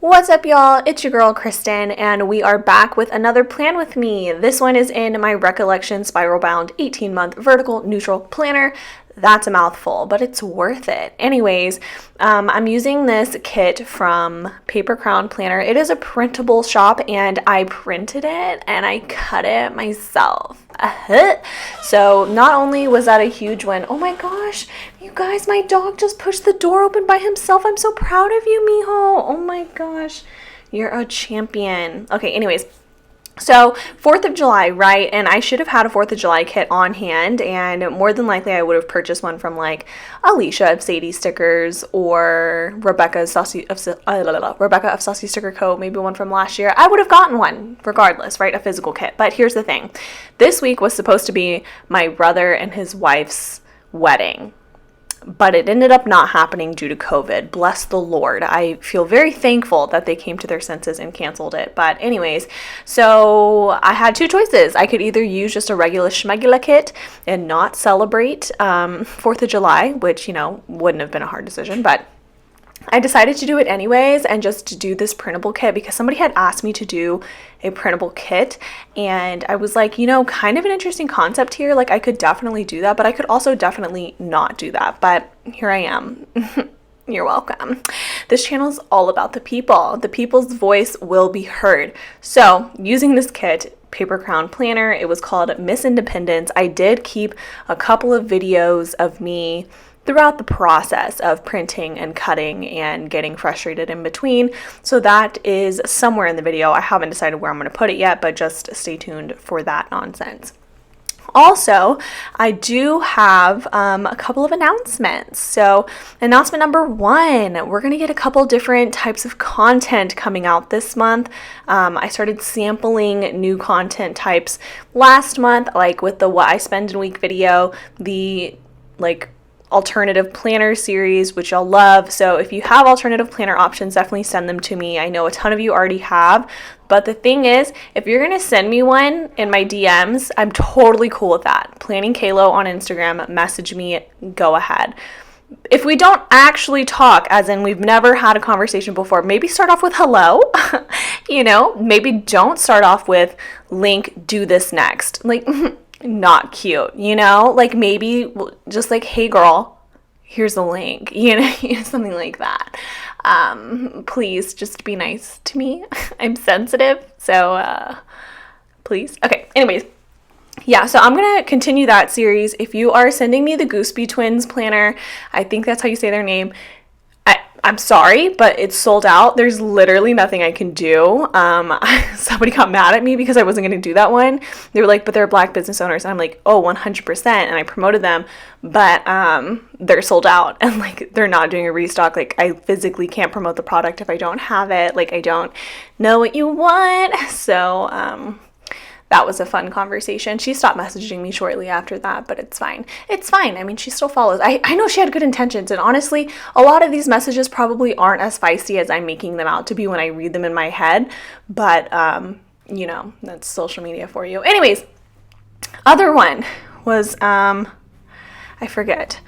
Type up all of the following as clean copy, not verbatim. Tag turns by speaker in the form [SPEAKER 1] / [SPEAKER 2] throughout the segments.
[SPEAKER 1] What's up, y'all? It's your girl Kristen, and we are back with another plan with me. This one is in my Recollection Spiral Bound 18-month vertical neutral planner. That's a mouthful, but it's worth it. Anyways, I'm using this kit from Paper Crown Planner. It is a printable shop, and I printed it and I cut it myself. So not only was that a huge win, oh my gosh, you guys, my dog just pushed the door open by himself. I'm so proud of you, Miho. Oh my gosh, you're a champion. Okay, anyways. So 4th of July, right? And I should have had a 4th of July kit on hand, and more than likely I would have purchased one from like Alicia of Sadie Stickers or Rebecca of Saucy Sticker Co. Maybe one from last year. I would have gotten one regardless, right? A physical kit. But here's the thing. This week was supposed to be my brother and his wife's wedding, but it ended up not happening due to COVID. Bless the Lord. I feel very thankful that they came to their senses and canceled it. But anyways, so I had two choices. I could either use just a regular schmegula kit and not celebrate 4th of July, which, wouldn't have been a hard decision, but I decided to do it anyways and just to do this printable kit because somebody had asked me to do a printable kit, and I was like, kind of an interesting concept here. Like, I could definitely do that, but I could also definitely not do that. But here I am. You're welcome. This channel is all about the people. The people's voice will be heard. So using this kit, Paper Crown Planner, it was called Miss Independence. I did keep a couple of videos of me throughout the process of printing and cutting and getting frustrated in between. So that is somewhere in the video. I haven't decided where I'm going to put it yet, but just stay tuned for that nonsense. Also, I do have a couple of announcements. So announcement number 1, we're going to get a couple different types of content coming out this month. I started sampling new content types last month, like with the What I Spend in a Week video, the alternative planner series, which y'all love. So if you have alternative planner options, definitely send them to me. I know a ton of you already have, but the thing is, if you're going to send me one in my DMs, I'm totally cool with that. Planning Kalo on Instagram, message me, go ahead. If we don't actually talk, as in we've never had a conversation before, maybe start off with hello, maybe don't start off with link, do this next. Not cute, maybe just like, hey girl, here's a link, something like that. Please just be nice to me. I'm sensitive, so please. Okay, anyways, yeah, so I'm gonna continue that series. If you are sending me the Gooseby Twins planner, I think that's how you say their name, I'm sorry, but it's sold out. There's literally nothing I can do. Somebody got mad at me because I wasn't going to do that one. They were like, but they're Black business owners. And I'm like, oh, 100%. And I promoted them, but they're sold out and they're not doing a restock. I physically can't promote the product if I don't have it. I don't know what you want. So that was a fun conversation. She stopped messaging me shortly after that, but it's fine. It's fine. I mean, she still follows. I know she had good intentions, and honestly, a lot of these messages probably aren't as feisty as I'm making them out to be when I read them in my head, but, that's social media for you. Anyways, other one was, I forget.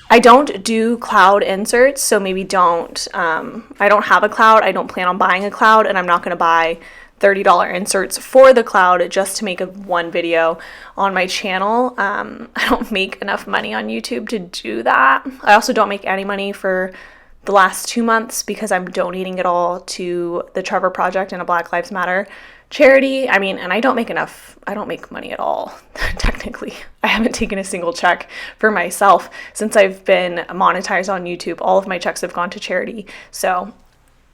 [SPEAKER 1] I don't do cloud inserts, so maybe don't, I don't have a cloud. I don't plan on buying a cloud, and I'm not going to buy $30 inserts for the cloud just to make one video on my channel. I don't make enough money on YouTube to do that. I also don't make any money for the last 2 months because I'm donating it all to the Trevor Project and a Black Lives Matter charity. I mean, and I don't make money at all. Technically, I haven't taken a single check for myself since I've been monetized on YouTube. All of my checks have gone to charity. So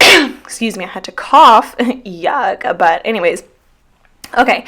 [SPEAKER 1] excuse me, I had to cough. Yuck. But anyways, okay.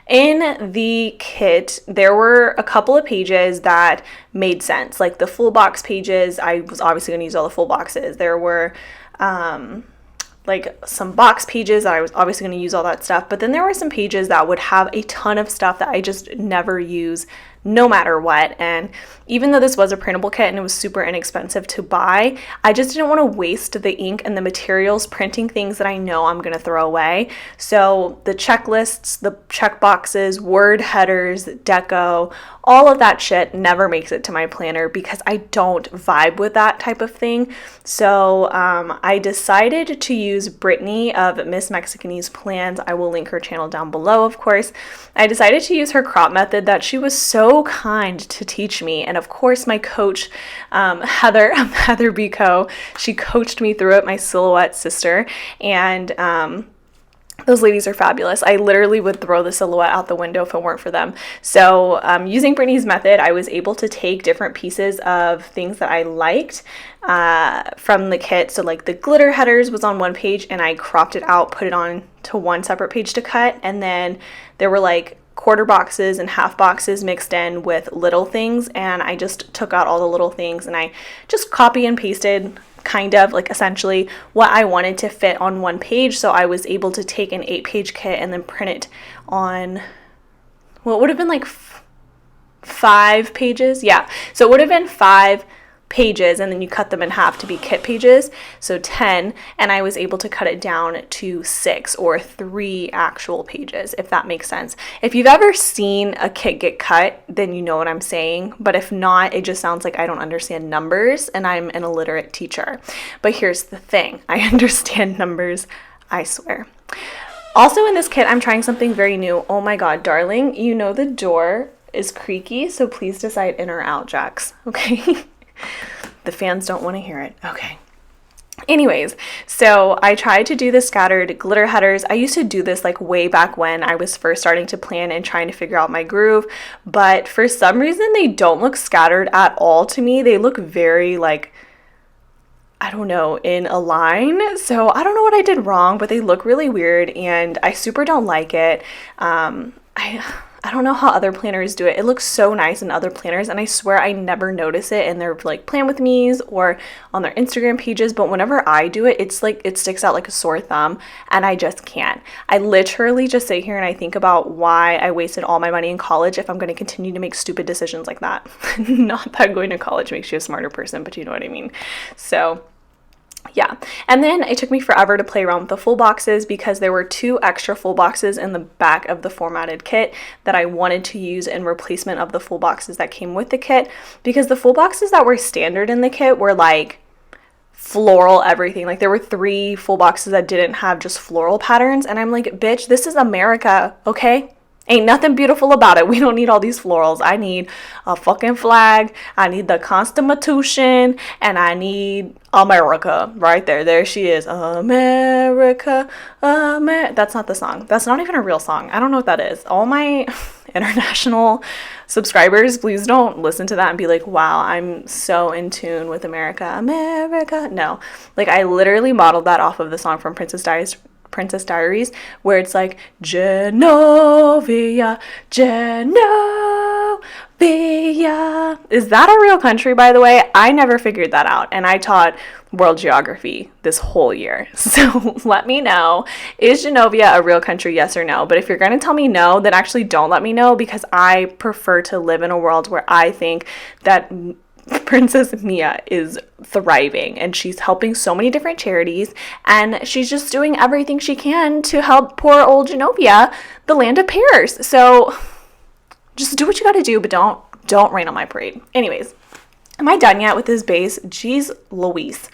[SPEAKER 1] In the kit, there were a couple of pages that made sense. Like the full box pages, I was obviously going to use all the full boxes. There were some box pages that I was obviously going to use all that stuff. But then there were some pages that would have a ton of stuff that I just never use no matter what. And even though this was a printable kit and it was super inexpensive to buy, I just didn't want to waste the ink and the materials printing things that I know I'm going to throw away. So the checklists, the check boxes, word headers, deco, all of that shit never makes it to my planner because I don't vibe with that type of thing. So I decided to use Brittany of Miss Mexicanese Plans. I will link her channel down below, of course. I decided to use her crop method that she was so kind to teach me. And of course, my coach, Heather Bico, she coached me through it, my silhouette sister. And those ladies are fabulous. I literally would throw the silhouette out the window if it weren't for them. So using Brittany's method, I was able to take different pieces of things that I liked from the kit. So like the glitter headers was on one page and I cropped it out, put it on to one separate page to cut. And then there were like quarter boxes and half boxes mixed in with little things. And I just took out all the little things and I just copy and pasted kind of like essentially what I wanted to fit on one page. So I was able to take an 8-page kit and then print it on, well, it would have been like 5 pages. Yeah. So it would have been 5 pages and then you cut them in half to be kit pages. So 10, and I was able to cut it down to 6 or 3 actual pages, if that makes sense. If you've ever seen a kit get cut, then you know what I'm saying. But if not, it just sounds like I don't understand numbers and I'm an illiterate teacher. But here's the thing. I understand numbers, I swear. Also in this kit, I'm trying something very new. Oh my God, darling, you know the door is creaky, so please decide in or out, Jax, okay? The fans don't want to hear it. Okay. Anyways, so I tried to do the scattered glitter headers. I used to do this like way back when I was first starting to plan and trying to figure out my groove, but for some reason they don't look scattered at all to me. They look very like, I don't know, in a line. So I don't know what I did wrong, but they look really weird and I super don't like it. I don't know how other planners do it. It looks so nice in other planners, and I swear I never notice it in their like plan with me's or on their Instagram pages, but whenever I do it, it's like it sticks out like a sore thumb and I just can't. I literally just sit here and I think about why I wasted all my money in college if I'm going to continue to make stupid decisions like that. Not that going to college makes you a smarter person, but you know what I mean. So yeah, and then it took me forever to play around with the full boxes because there were 2 extra full boxes in the back of the formatted kit that I wanted to use in replacement of the full boxes that came with the kit, because the full boxes that were standard in the kit were like floral everything. Like there were 3 full boxes that didn't have just floral patterns, and I'm like, bitch, this is America, okay? Ain't nothing beautiful about it. We don't need all these florals. I need a fucking flag. I need the Constitution. And I need America right there. There she is. America. That's not the song. That's not even a real song. I don't know what that is. All my international subscribers, please don't listen to that and be like, wow, I'm so in tune with America. America. No. Like I literally modeled that off of the song from Princess Diaries, where it's like Genovia. Is that a real country, by the way? I never figured that out, and I taught world geography this whole year. So let me know, is Genovia a real country, yes or no? But if you're going to tell me no, then actually don't let me know, because I prefer to live in a world where I think that Princess Mia is thriving and she's helping so many different charities, and she's just doing everything she can to help poor old Genovia, the land of pears. So just do what you got to do, but don't rain on my parade. Anyways, am I done yet with this base? Jeez Louise.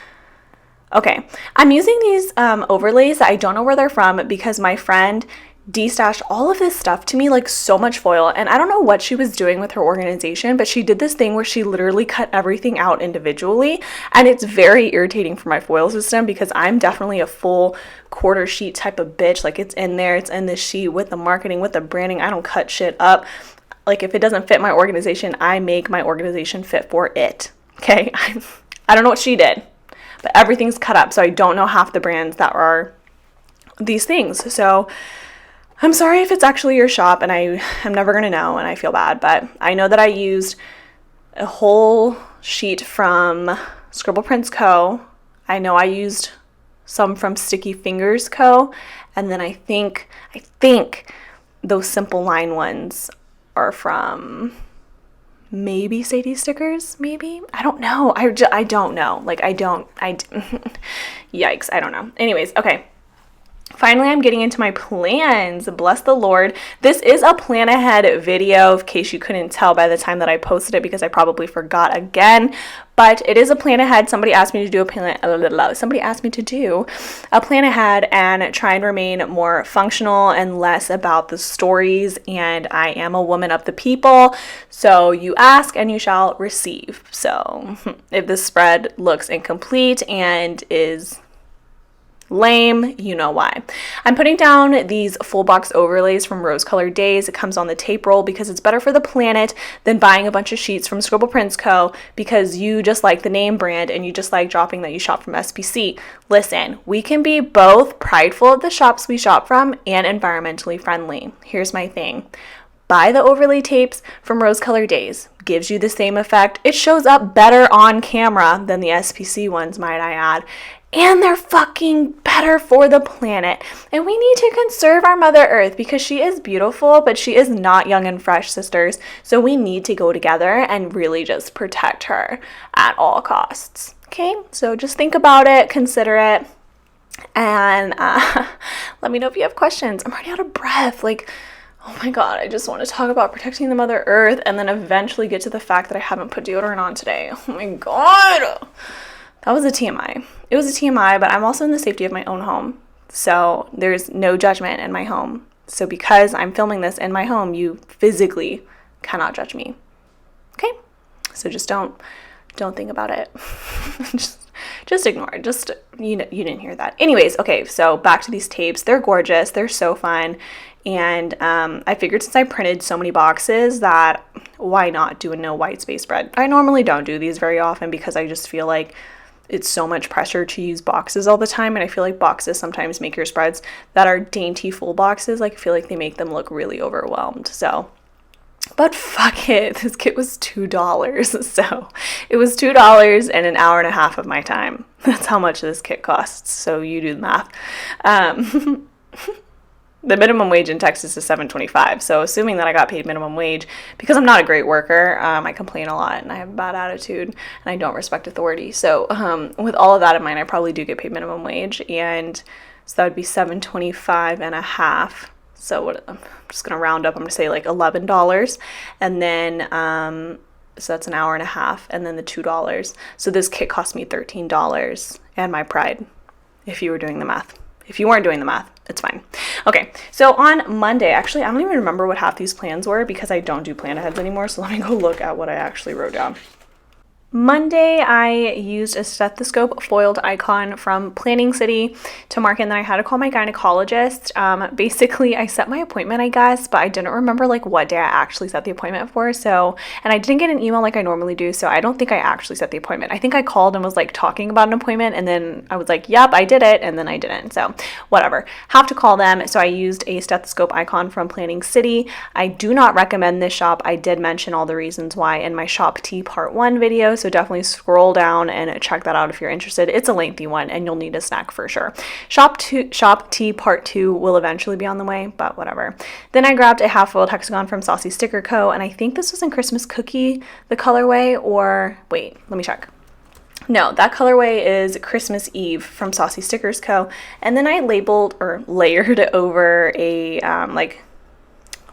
[SPEAKER 1] Okay, I'm using these overlays that I don't know where they're from because my friend de-stashed all of this stuff to me, like so much foil, and I don't know what she was doing with her organization, but she did this thing where she literally cut everything out individually, and it's very irritating for my foil system because I'm definitely a full quarter sheet type of bitch. Like it's in there, it's in this sheet with the marketing, with the branding. I don't cut shit up. Like if it doesn't fit my organization, I make my organization fit for it. Okay, I don't know what she did, but everything's cut up, so I don't know half the brands that are these things. So I'm sorry if it's actually your shop, and I'm never going to know, and I feel bad, but I know that I used a whole sheet from Scribble Prints Co. I know I used some from Sticky Fingers Co. And then I think those simple line ones are from maybe Sadie stickers, maybe. I don't know. I don't know. Like, yikes, I don't know. Anyways, okay. Finally, I'm getting into my plans. Bless the Lord. This is a plan ahead video, in case you couldn't tell by the time that I posted it, because I probably forgot again. But it is a plan ahead. Somebody asked me to do a plan ahead and try and remain more functional and less about the stories. And I am a woman of the people, so you ask and you shall receive. So if this spread looks incomplete and is lame, you know why. I'm putting down these full box overlays from Rose Colored Days. It comes on the tape roll because it's better for the planet than buying a bunch of sheets from Scribble Prints Co. because you just like the name brand and you just like dropping that you shop from SPC. Listen, we can be both prideful of the shops we shop from and environmentally friendly. Here's my thing. Buy the overlay tapes from Rose Colored Days. Gives you the same effect. It shows up better on camera than the SPC ones, might I add. And they're fucking better for the planet. And we need to conserve our Mother Earth because she is beautiful, but she is not young and fresh, sisters. So we need to go together and really just protect her at all costs. Okay? So just think about it, consider it, and let me know if you have questions. I'm already out of breath. Like, oh my God, I just want to talk about protecting the Mother Earth and then eventually get to the fact that I haven't put deodorant on today. Oh my God. That was a TMI. It was a TMI, but I'm also in the safety of my own home. So there's no judgment in my home. So because I'm filming this in my home, you physically cannot judge me. Okay? So just don't think about it. just ignore it. Just, you didn't hear that. Anyways, okay, so back to these tapes. They're gorgeous. They're so fun. And I figured since I printed so many boxes that why not do a no white space spread? I normally don't do these very often because I just feel like it's so much pressure to use boxes all the time, and I feel like boxes sometimes make your spreads that are dainty full boxes, like I feel like they make them look really overwhelmed. So, but fuck it, this kit was $2. So it was $2 and an hour and a half of my time. That's how much this kit costs. So you do the math. The minimum wage in Texas is $7.25. So assuming that I got paid minimum wage, because I'm not a great worker, I complain a lot and I have a bad attitude and I don't respect authority. So with all of that in mind, I probably do get paid minimum wage, and so that would be $7.25 and a half. So what, I'm just gonna round up. I'm gonna say like $11, and then so that's an hour and a half, and then the $2. So this kit cost me $13 and my pride. If you were doing the math. If you weren't doing the math, it's fine. Okay, so on Monday, actually, I don't even remember what half these plans were because I don't do plan aheads anymore, so let me go look at what I actually wrote down. Monday, I used a stethoscope foiled icon from Planning City to mark in that I had to call my gynecologist. Basically, I set my appointment, I guess, but I didn't remember like what day I actually set the appointment for. So, and I didn't get an email like I normally do, so I don't think I actually set the appointment. I think I called and was like talking about an appointment, and then I was like, yep, I did it, and then I didn't. So whatever, have to call them. So I used a stethoscope icon from Planning City. I do not recommend this shop. I did mention all the reasons why in my Shop T Part 1 video, so definitely scroll down and check that out if you're interested. It's a lengthy one and you'll need a snack for sure. Shop T Part 2 will eventually be on the way, but whatever. Then I grabbed a half-foiled hexagon from Saucy Sticker Co. and I think this was in Christmas Cookie, the colorway, or wait, let me check. No, that colorway is Christmas Eve from Saucy Stickers Co. And then I labeled or layered over a like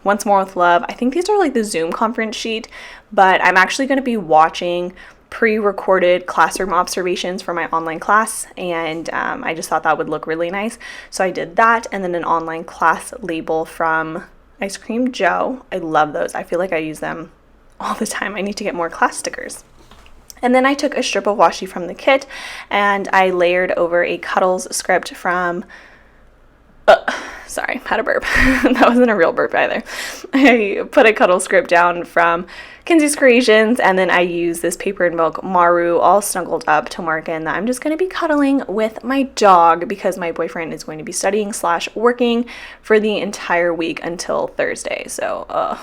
[SPEAKER 1] Once More with Love. I think these are like the Zoom conference sheet, but I'm actually going to be watching pre-recorded classroom observations for my online class, and I just thought that would look really nice, so I did that. And then an online class label from Ice Cream Joe. I love those. I feel like I use them all the time. I need to get more class stickers. And then I took a strip of washi from the kit and I layered over a Cuddles script from sorry, had a burp. That wasn't a real burp either. I put a Cuddle script down from Kinsey's Creations, and then I use this Paper and Milk Maru all snuggled up to mark in that I'm just going to be cuddling with my dog because my boyfriend is going to be studying / working for the entire week until Thursday. So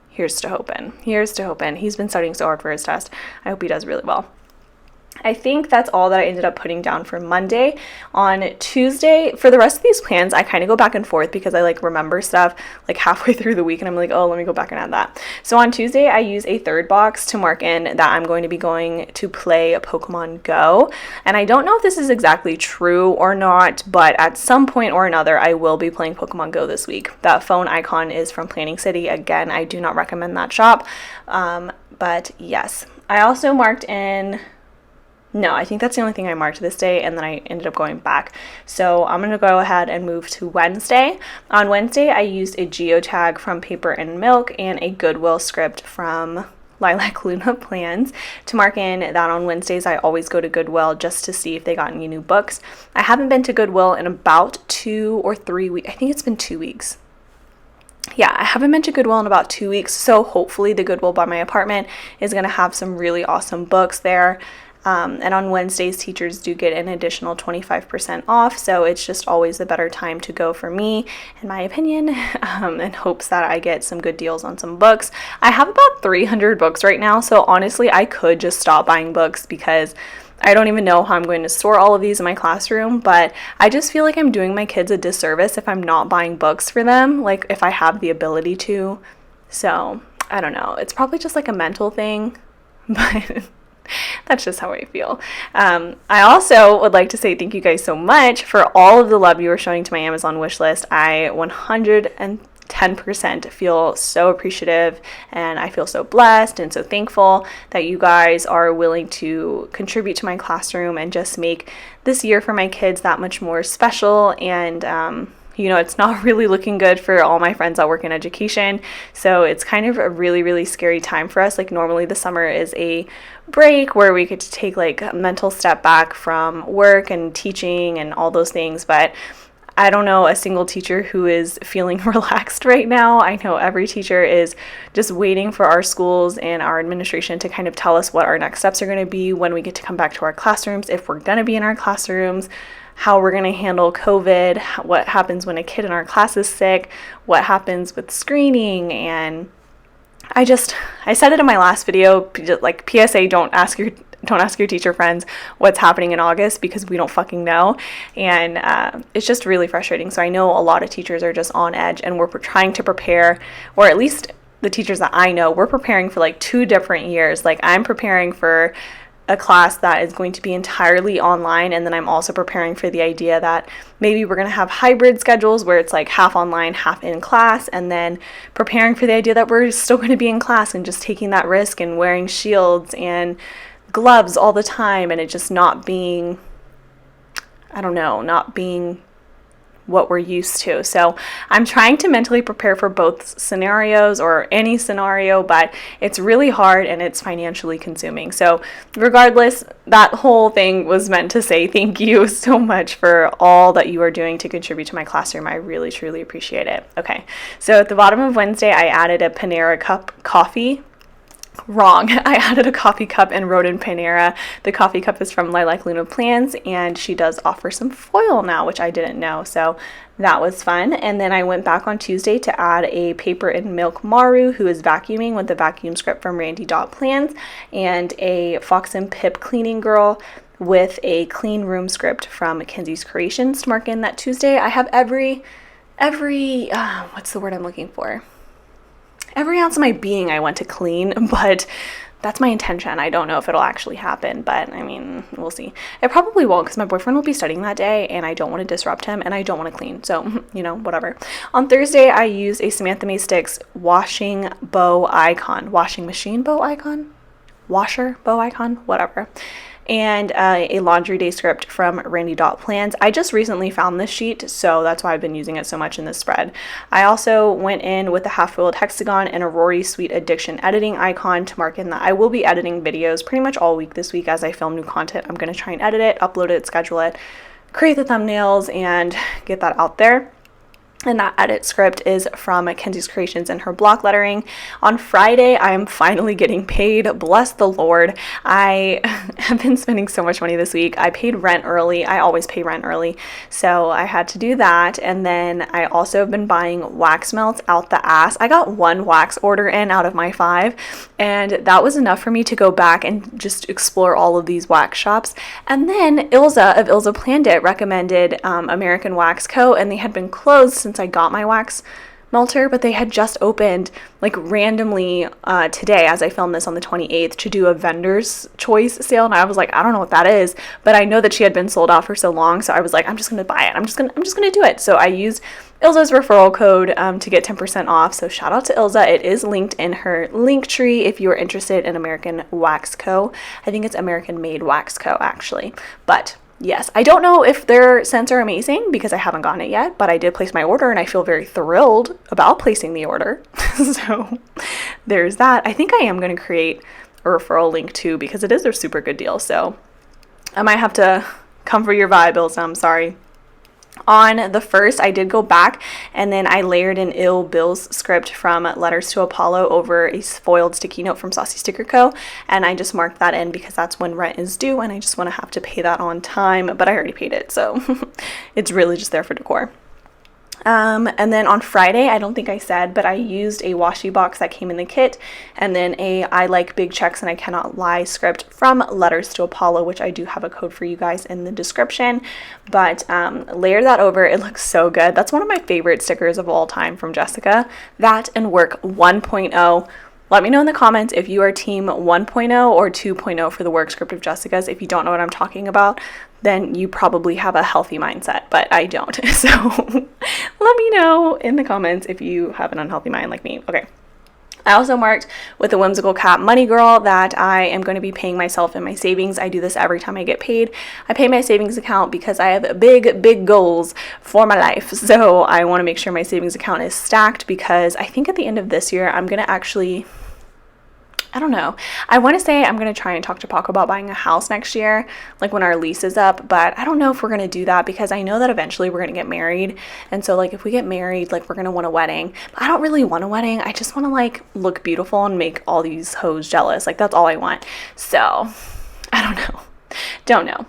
[SPEAKER 1] here's to hoping. Here's to hoping. He's been studying so hard for his test. I hope he does really well. I think that's all that I ended up putting down for Monday. On Tuesday, for the rest of these plans, I kind of go back and forth because I like remember stuff like halfway through the week and I'm like, oh, let me go back and add that. So on Tuesday, I use a third box to mark in that I'm going to be going to play Pokemon Go. And I don't know if this is exactly true or not, but at some point or another, I will be playing Pokemon Go this week. That phone icon is from Planning City. Again, I do not recommend that shop. But yes, I also marked in, no, I think that's the only thing I marked this day, and then I ended up going back. So I'm going to go ahead and move to Wednesday. On Wednesday, I used a geotag from Paper and Milk and a Goodwill script from Lilac Luna Plans to mark in that on Wednesdays I always go to Goodwill just to see if they got any new books. I haven't been to Goodwill in about 2 or 3 weeks. I think it's been 2 weeks. Yeah, I haven't been to Goodwill in about 2 weeks, so hopefully the Goodwill by my apartment is going to have some really awesome books there. And on Wednesdays, teachers do get an additional 25% off, so it's just always a better time to go for me, in my opinion, in hopes that I get some good deals on some books. I have about 300 books right now, so honestly, I could just stop buying books because I don't even know how I'm going to store all of these in my classroom, but I just feel like I'm doing my kids a disservice if I'm not buying books for them, like if I have the ability to. So, I don't know. It's probably just like a mental thing, but that's just how I feel. I also would like to say thank you guys so much for all of the love you are showing to my Amazon wish list. I 110% feel so appreciative, and I feel so blessed and so thankful that you guys are willing to contribute to my classroom and just make this year for my kids that much more special. And it's not really looking good for all my friends that work in education. So it's kind of a really, really scary time for us. Like normally the summer is a break where we get to take like a mental step back from work and teaching and all those things. But I don't know a single teacher who is feeling relaxed right now. I know every teacher is just waiting for our schools and our administration to kind of tell us what our next steps are going to be when we get to come back to our classrooms, if we're going to be in our classrooms, how we're going to handle COVID, what happens when a kid in our class is sick, what happens with screening. And I said it in my last video, like PSA, don't ask your teacher friends what's happening in August because we don't fucking know. And it's just really frustrating. So I know a lot of teachers are just on edge, and we're trying to prepare, or at least the teachers that I know, we're preparing for like 2 different years. Like I'm preparing for a class that is going to be entirely online, and then I'm also preparing for the idea that maybe we're going to have hybrid schedules where it's like half online, half in class, and then preparing for the idea that we're still going to be in class and just taking that risk and wearing shields and gloves all the time, and it just not being what we're used to. So I'm trying to mentally prepare for both scenarios, or any scenario, but it's really hard and it's financially consuming. So regardless, that whole thing was meant to say thank you so much for all that you are doing to contribute to my classroom. I really, truly appreciate it. Okay, so at the bottom of Wednesday, I added a Panera cup coffee. Wrong. I added a coffee cup and wrote in Panera. The coffee cup is from Lilac Luna Plans, and she does offer some foil now, which I didn't know. So that was fun. And then I went back on Tuesday to add a Paper and Milk Maru, who is vacuuming, with the vacuum script from Randy Plans, and a Fox and Pip cleaning girl with a clean room script from Mackenzie's Creations to mark in that Tuesday. I have every what's the word I'm looking for? Every ounce of my being I want to clean, but that's my intention. I don't know if it'll actually happen, but I mean, we'll see. It probably won't because my boyfriend will be studying that day and I don't want to disrupt him and I don't want to clean. So, whatever. On Thursday, I used a Samantha Mae Sticks washing machine bow icon, washer bow icon, whatever. And a laundry day script from Randy Plans. I just recently found this sheet, so that's why I've been using it so much in this spread. I also went in with a half-foiled hexagon and a Rory Sweet Addiction editing icon to mark in that I will be editing videos pretty much all week this week as I film new content. I'm going to try and edit it, upload it, schedule it, create the thumbnails, and get that out there. And that edit script is from Kenzie's Creations and her block lettering. On Friday, I am finally getting paid. Bless the Lord. I have been spending so much money this week. I paid rent early. I always pay rent early. So I had to do that. And then I also have been buying wax melts out the ass. I got one wax order in out of my 5. And that was enough for me to go back and just explore all of these wax shops. And then Ilza of Ilza Planned It recommended American Wax Co. And they had been closed since I got my wax melter, but they had just opened like randomly today as I filmed this on the 28th to do a vendor's choice sale, and I was like, I don't know what that is, but I know that she had been sold out for so long, so I was like, I'm just gonna buy it. I'm just gonna do it. So I used Ilza's referral code to get 10% off. So shout out to Ilza. It is linked in her link tree if you are interested in American Wax Co. I think it's American Made Wax Co. actually, but yes, I don't know if their scents are amazing because I haven't gotten it yet, but I did place my order and I feel very thrilled about placing the order. So there's that. I think I am going to create a referral link too because it is a super good deal. So I might have to come for your vibe, Ilsa. I'm sorry. On the 1st, I did go back and then I layered in Bill's script from Letters to Apollo over a foiled sticky note from Saucy Sticker Co. And I just marked that in because that's when rent is due and I just want to have to pay that on time, but I already paid it, so it's really just there for decor. And then on Friday, I don't think I said, but I used a washi box that came in the kit and then a I Like Big Checks and I Cannot Lie script from Letters to Apollo, which I do have a code for you guys in the description, but layer that over. It looks so good. That's one of my favorite stickers of all time from Jessica. That and Work 1.0. Let me know in the comments if you are team 1.0 or 2.0 for the work script of Jessica's. If you don't know what I'm talking about, then you probably have a healthy mindset, but I don't. So let me know in the comments if you have an unhealthy mind like me. Okay. I also marked with a whimsical cat money girl that I am going to be paying myself in my savings. I do this every time I get paid. I pay my savings account because I have big goals for my life. So I want to make sure my savings account is stacked because I think at the end of this year, I'm going to actually, I don't know. I want to say I'm going to try and talk to Paco about buying a house next year, like when our lease is up, but I don't know if we're going to do that because I know that eventually we're going to get married. And so like if we get married, like we're going to want a wedding. But I don't really want a wedding. I just want to like look beautiful and make all these hoes jealous. Like that's all I want. So I don't know. Don't know.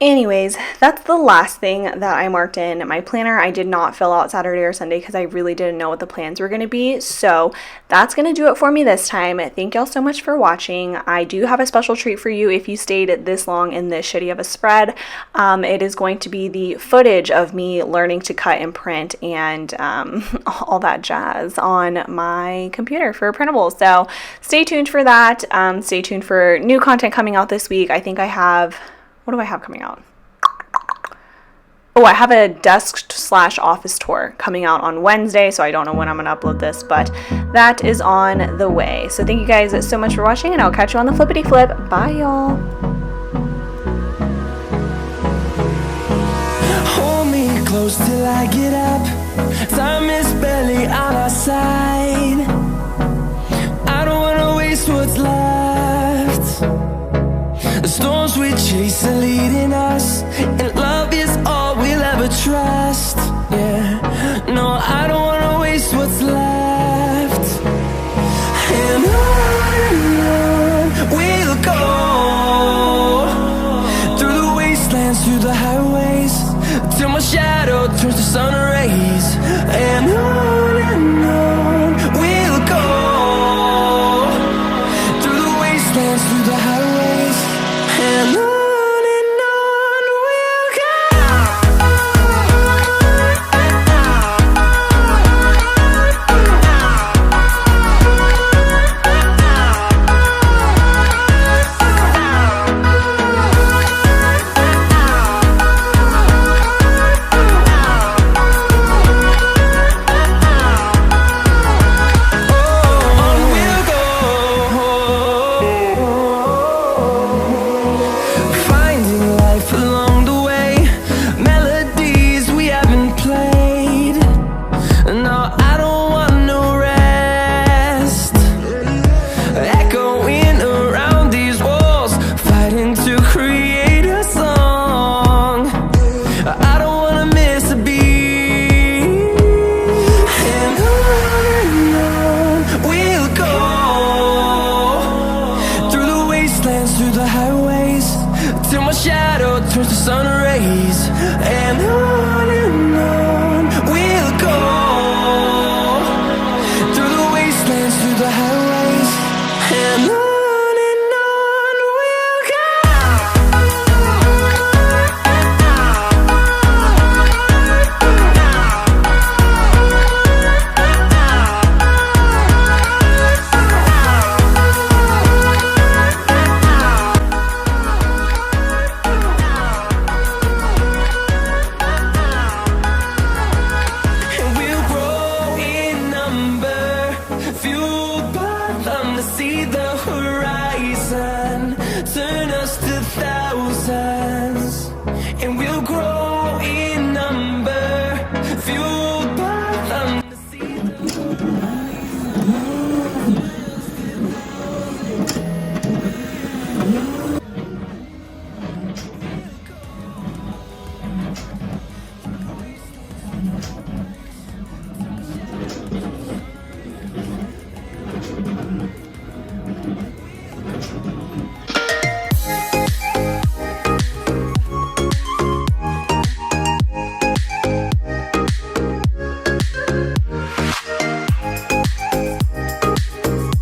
[SPEAKER 1] Anyways, that's the last thing that I marked in my planner. I did not fill out Saturday or Sunday because I really didn't know what the plans were going to be. So that's going to do it for me this time. Thank y'all so much for watching. I do have a special treat for you if you stayed this long in this shitty of a spread. It is going to be the footage of me learning to cut and print and all that jazz on my computer for Printable. So stay tuned for that. Stay tuned for new content coming out this week. I think I have... What do I have coming out? Oh, I have a desk/office tour coming out on Wednesday, so I don't know when I'm going to upload this, but that is on the way. So thank you guys so much for watching, and I'll catch you on the flippity flip. Bye, y'all.
[SPEAKER 2] Hold me close till I get up. Time is barely on our side. I don't want to waste what's left. The storms we chase are leading us, and love is all we'll ever trust. Yeah, no, I don't wanna waste what's left. And on we'll go, through the wastelands, through the highways, till my shadow turns to sun rays.